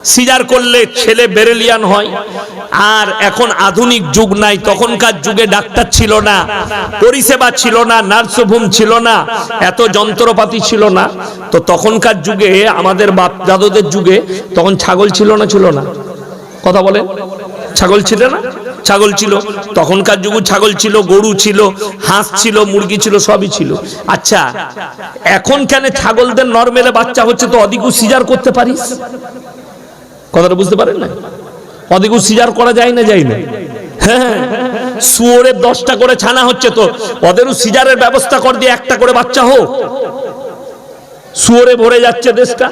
Caesar করলে ছেলে বেরেলিয়ান হয়। আর এখন আধুনিক যুগ নাই, তখনকার যুগে ডাক্তার ছিল না, পরিষেবা ছিল না, নার্সিংহোম ছিল না, এত যন্ত্রপাতি ছিল না। তো তখনকার যুগে আমাদের বাপ দাদুদের যুগে তখন ছাগল ছিল না, ছিল না? কথা বলে, ছাগল ছিল না? ছাগল ছিল, তখনকার যুগে ছাগল ছিল, গরু ছিল, হাঁস ছিল, মুরগি ছিল, সবই ছিল। আচ্ছা, এখন কেন ছাগলদের নরমেলে বাচ্চা হচ্ছে তো অধিক সিজার করতে পারিস? কথাটা বুঝতে পারেন না? অধিক সিজার করা যায় না, যায় না? হ্যাঁ, শুয়োরের 10টা করে ছানা হচ্ছে, তো ওদেরও সিজারের ব্যবস্থা কর দিয়ে একটা করে বাচ্চা হোক। শুয়োরে ভরে যাচ্ছে দেশটা।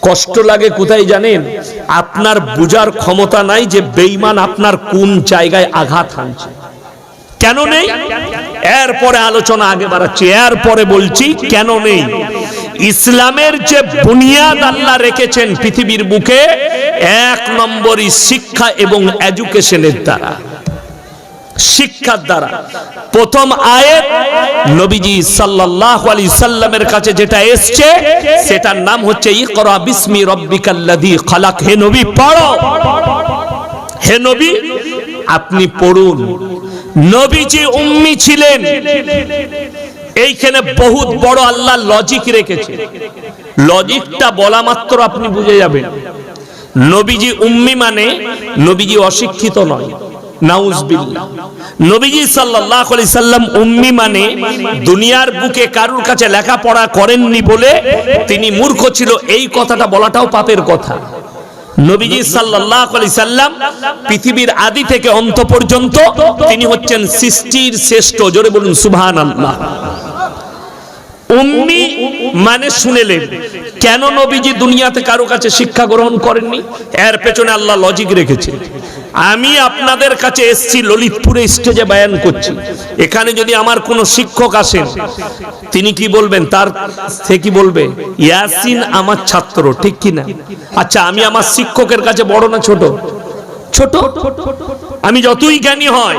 কষ্ট লাগে কোথায় জানেন? আপনার বুঝার ক্ষমতা নাই যে বেঈমান আপনার কোন জায়গায় আঘাত হানছে। কেন নেই? এরপরে আলোচনা আগে বাড়াচ্ছি, এরপরে বলছি কেন নেই। ইসলামের যে বুনিয়াদ আল্লাহ রেখেছেন পৃথিবীর বুকে, 1 নম্বরই শিক্ষা এবং এডুকেশনের দ্বারা, শিক্ষার দ্বারা। প্রথম আয়াত নবীজি সাল্লাল্লাহু আলাইহি সাল্লামের কাছে যেটা এসেছে সেটার নাম হচ্ছে ইকরা বিসমি রাব্বিকাল্লাযী খালাক। হে নবী পড়ো, হে নবী আপনি পড়ুন। নবীজি উম্মি ছিলেন, এইখানে বহুত বড় আল্লাহ লজিক রেখেছে। লজিকটা বলা মাত্র আপনি বুঝে যাবেন। নবীজি উম্মি মানে নবীজি অশিক্ষিত নয়, নাউজুবিল্লাহ। নবীজি সাল্লাল্লাহু আলাইহি সাল্লাম উম্মি মানে দুনিয়ার বুকে কারুর কাছে লেখাপড়া করেননি বলে তিনি মূর্খ ছিল, এই কথাটা বলাটাও পাপের কথা। নবীজি সাল্লাল্লাহু আলাইহি সাল্লাম পৃথিবীর আদি থেকে অন্ত পর্যন্ত তিনি হচ্ছেন সৃষ্টির শ্রেষ্ঠ। জোরে বলুন সুবহানাল্লাহ। উম্মি মানে শুনেলেন। কেন নবীজি দুনিয়াতে কারো কাছে শিক্ষা গ্রহণ করেননি? এর পেছনে আল্লাহ লজিক রেখেছে। আমি আপনাদের কাছে এসেছি, ললিতপুরে স্টেজে বয়ান করছি। এখানে যদি আমার কোনো শিক্ষক আসেন, তিনি কি বলবেন? তার সে কি বলবে? ইয়াসিন আমার ছাত্র, ঠিক কি না? আচ্ছা, আমি আমার শিক্ষকের কাছে বড় না ছোট? ছোট। আমি যতই জ্ঞানী হয়,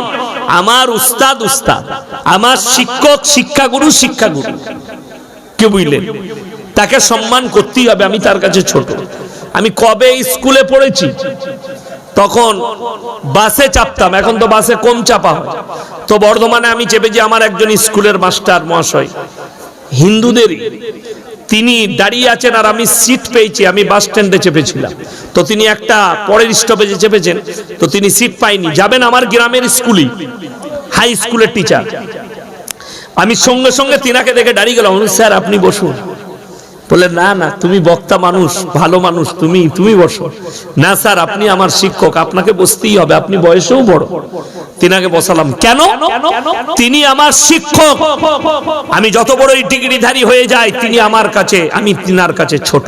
আমার উস্তাদ উস্তাদ, আমার শিক্ষক শিক্ষাগুরু শিক্ষাগুরু। কে বুঝলেন? তাকে সম্মান করতেই হবে। আমি তার কাছে ছোট। আমি কবে স্কুলে পড়েছি, তখন বাসে চাপতাম, এখন তো বাসে কম চাপা হয়। তো বর্ধমানে আমি চেপেছি, আমার একজন স্কুলের মাস্টার মহাশয়, হিন্দুদেরই, তিনি দাঁড়িয়ে আছেন আর আমি সিট পেয়েছি। আমি বাস স্ট্যান্ডে চেপেছিলাম, তো তিনি একটা পরের স্টপেজে চেপেছেন, তো তিনি সিট পাইনি। যাবেন আমার গ্রামের স্কুলই, হাই স্কুলের টিচার। আমি সঙ্গে সঙ্গে তিনাকে দেখে দাঁড়িয়ে গেলাম। স্যার আপনি বসুন। বলে না না, তুমি বক্তা মানুষ, ভালো মানুষ, তুমি বসো। না স্যার, আপনি আমার শিক্ষক, আপনাকে বসতেই হবে, আপনি বয়সেও বড়। তিনাকে বসালাম। কেন? তিনি আমার শিক্ষক। আমি যত বড়ই ডিগ্রিধারী হয়ে যাই, তিনি আমার কাছে, আমি তিনার কাছে ছোট।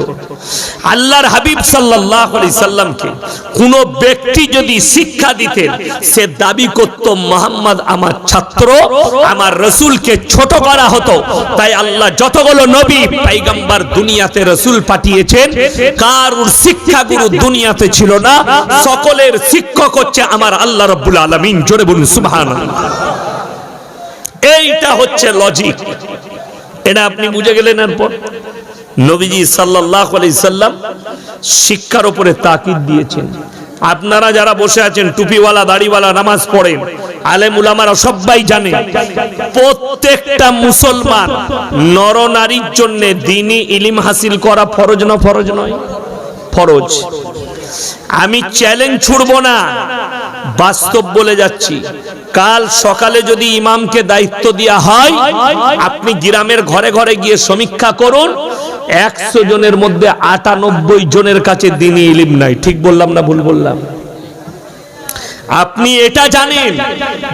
আল্লাহর হাবিব সাল্লাল্লাহু আলাইহি সাল্লামকে কোন ব্যক্তি যদি শিক্ষা দিতেন, সে দাবি করত মুহাম্মদ আমার ছাত্র, আমার রাসূলকে ছোট করা হতো। তাই আল্লাহ যতগুলো নবী পয়গম্বর দুনিয়াতে রাসূল পাঠিয়েছেন, কারুর শিক্ষাগুরু দুনিয়াতে ছিল না। সকলের শিক্ষক হচ্ছে আমার আল্লাহ রাব্বুল আলামিন। জোরে বলুন সুবহানাল্লাহ। এইটা হচ্ছে লজিক। এটা আপনি বুঝে গেলেন। এরপর নবীজি সাল্লাল্লাহু আলাইহি সাল্লাম শিক্ষার উপরে তাকিদ দিয়েছেন। আপনারা যারা বসে আছেন, টুপিওয়ালা দাড়িওয়ালা, নামাজ পড়েন, আলেম উলামারা সবাই জানে, প্রত্যেকটা মুসলমান নরনারীর জন্য দ্বীনি ইলম হাসিল করা ফরজ না ফরজ নয়? ফরজ। আমি চ্যালেঞ্জ ছুড়ব না, বাস্তব বলে যাচ্ছি। কাল সকালে যদি ইমামকে দায়িত্ব দেওয়া হয়, আপনি গ্রামের ঘরে ঘরে গিয়ে সমীক্ষা করুন, 100 জনের মধ্যে 98 জনের কাছে দ্বীনি ইলম নাই। ঠিক বললাম না ভুল বললাম? আপনি এটা জানেন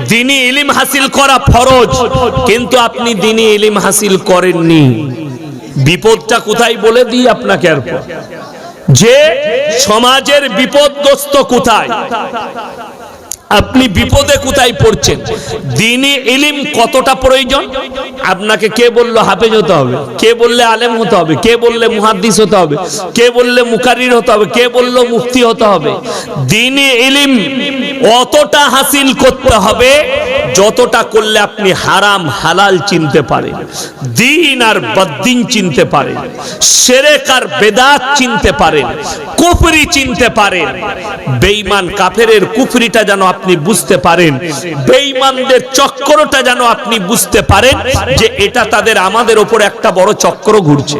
দ্বীনি ইলম হাসিল করা ফরজ, কিন্তু আপনি দ্বীনি ইলম হাসিল করেননি। বিপদটা কোথায় বলে দিই আপনাকে এরপর, যে সমাজের বিপদগ্রস্ত কোথায়, আপনি বিপদে কোথায় পড়ছেন। দ্বীনি ইলম কতটা প্রয়োজন? আপনাকে কে বললো হাফেজ হতে হবে? কে বললে আলেম হতে হবে? কে বললে মুহাদ্দিস হতে হবে? কে বললে মুকাররির হতে হবে? কে বললো মুফতি হতে হবে? দ্বীনি ইলম অতটা হাসিল করতে হবে যতটা করলে আপনি হারাম হালাল চিনতে পারেন, দিন আর বদ্দিন চিনতে পারেন, শিরক আর বেদাত চিনতে পারেন, কুফরি চিনতে পারেন, বেঈমান কাফেরের কুফরিটা যেন আপনি বুঝতে পারেন, বেঈমানদের চক্রটা যেন আপনি বুঝতে পারেন যে এটা তাদের আমাদের উপর একটা বড় চক্র ঘুরছে।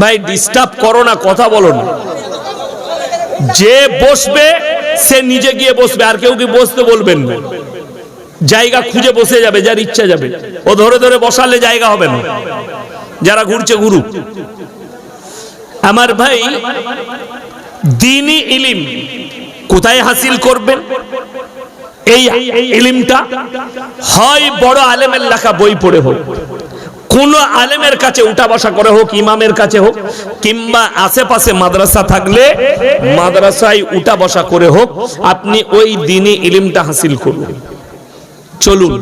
ভাই ডিস্টার্ব করো না, কথা বলো না। যে বসবে সে নিজে গিয়ে বসবে, আর কেউ কি বসতে বলবেন না। জায়গা খুঁজে বসে যাবে, যার ইচ্ছা যাবে। ও ধরে ধরে বসালে জায়গা হবে না। যারা ঘুরছে ঘুরুক। আমার ভাই, দ্বীনি ইলম কোথায় হাসিল করবেন? এই ইলমটা হয় বড় আলেমের লেখা বই পড়ে হোক, কোন আলেমের কাছে উঠা বসা করে হোক, ইমামের কাছে হোক, কিংবা আশেপাশে মাদ্রাসা থাকলে মাদ্রাসায় উঠা বসা করে হোক, আপনি ওই দ্বীনি ইলমটা হাসিল করুন। চলুন,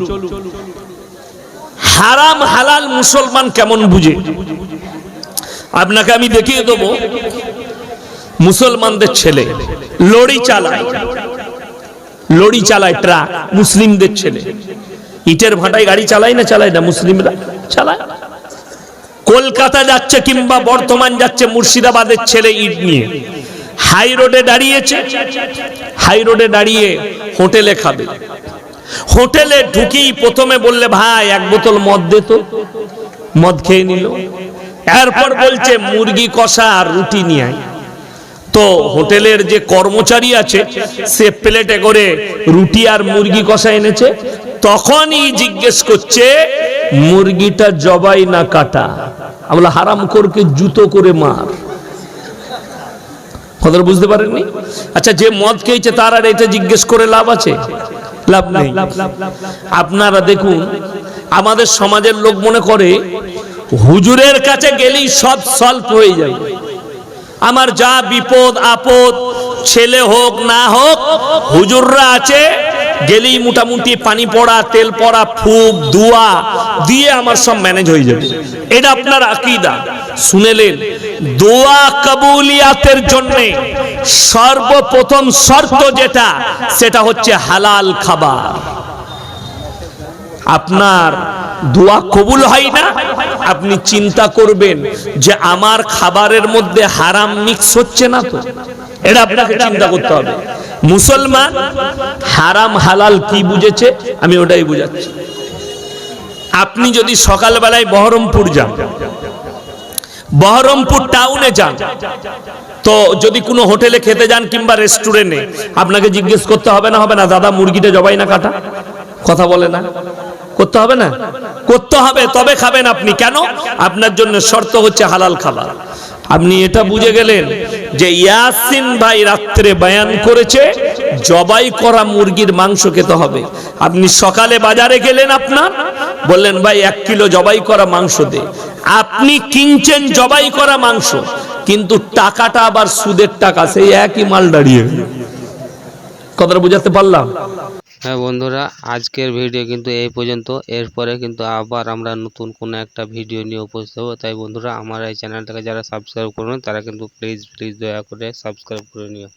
হারাম হালাল মুসলমান কেমন বুঝে আপনাকে আমি দেখিয়ে দেবো। মুসলমানদের ছেলে লরি চালায় ট্রাক, মুসলিমদের ছেলে ইটের ভাটায় গাড়ি চালায় না? চালায় না? মুসলিমরা চালায়। কলকাতা যাচ্ছে কিংবা বর্ধমান যাচ্ছে, মুর্শিদাবাদের ছেলে ইট নিয়ে হাই রোডে দাঁড়িয়েছে। হাই রোডে দাঁড়িয়ে হোটেলে খাবে। হোটেলে ঢুকেই প্রথমে বললে, ভাই এক বোতল মদ দে তো। মদ খেয়ে নিল। এরপর বলছে মুরগি কষা আর রুটি নিয়ে আয়। তো হোটেলের যে কর্মচারী আছে সে প্লেটে করে রুটি আর মুরগি কষা এনেছে। তখনই জিজ্ঞেস করছে, মুরগিটা জবাই না কাটা? আমরা হারাম করকে জুতো করে মার। কথা বুঝতে পারেননি? আচ্ছা, যে মদ খেয়েছে তার আর এটা জিজ্ঞেস করে লাভ আছে? লাভ নেই। আপনারা দেখুন, আমাদের সমাজের লোক মনে করে হুজুরের কাছে গেলেই সব সলভ হয়ে যায়। আমার যা বিপদ আপদ, ছেলে হোক না হোক, হুজুররা আছে, গেলেই মোটামুটি পানি পড়া, তেল পড়া, ফুক দুয়া দিয়ে আমার সব ম্যানেজ হয়ে যাবে। এটা আপনার আকীদা। শুনেলেন, দোয়া কবুলিয়াতের জন্য সর্বপ্রথম শর্ত যেটা, সেটা হচ্ছে হালাল খাবার। আপনার দোয়া কবুল হয় না, আপনি চিন্তা করবেন যে আমার খাবারের মধ্যে হারাম মিক্স হচ্ছে না তো। এটা আপনাকে চিন্তা করতে হবে। মুসলমান হারাম হালাল কি বুঝেছে আমি ওটাই বুঝাচ্ছি। আপনি যদি সকালবেলায় বহরমপুর যান, বহরমপুর টাউনে যান, তো যদি কোনো হোটেলে খেতে যান কিংবা রেস্টুরেন্টে, আপনাকে জিজ্ঞেস করতে হবে না? হবে না? দাদা মুরগিটা জবাই না কাটা? কথা বলে না? করতে হবে না? করতে হবে, তবে খাবেন আপনি। কেন? আপনার জন্য শর্ত হচ্ছে হালাল খাবার। আপনি এটা বুঝে গেলেন যে ইয়াসিন ভাই রাত্রে বয়ান করেছে জবাই করা মুরগির মাংস খেতে হবে। আপনি সকালে বাজারে গেলেন, আপনার বললেন ভাই 1 কিলো জবাই করা মাংস দে। আপনি কিনছেন জবাই করা মাংস, কিন্তু টাকাটা আবার সুদের টাকা, সেই একই মাল দাঁড়িয়ে। কথাটা বুঝাতে পারলাম? হ্যাঁ বন্ধুরা, আজকের ভিডিও কিন্তু এই পর্যন্ত। এরপরে কিন্তু আবার আমরা নতুন কোনো একটা ভিডিও নিয়ে উপস্থিত হবো। তাই বন্ধুরা, আমার এই চ্যানেলটাকে যারা সাবস্ক্রাইব করবেন তারা কিন্তু প্লিজ দয়া করে সাবস্ক্রাইব করে নিও।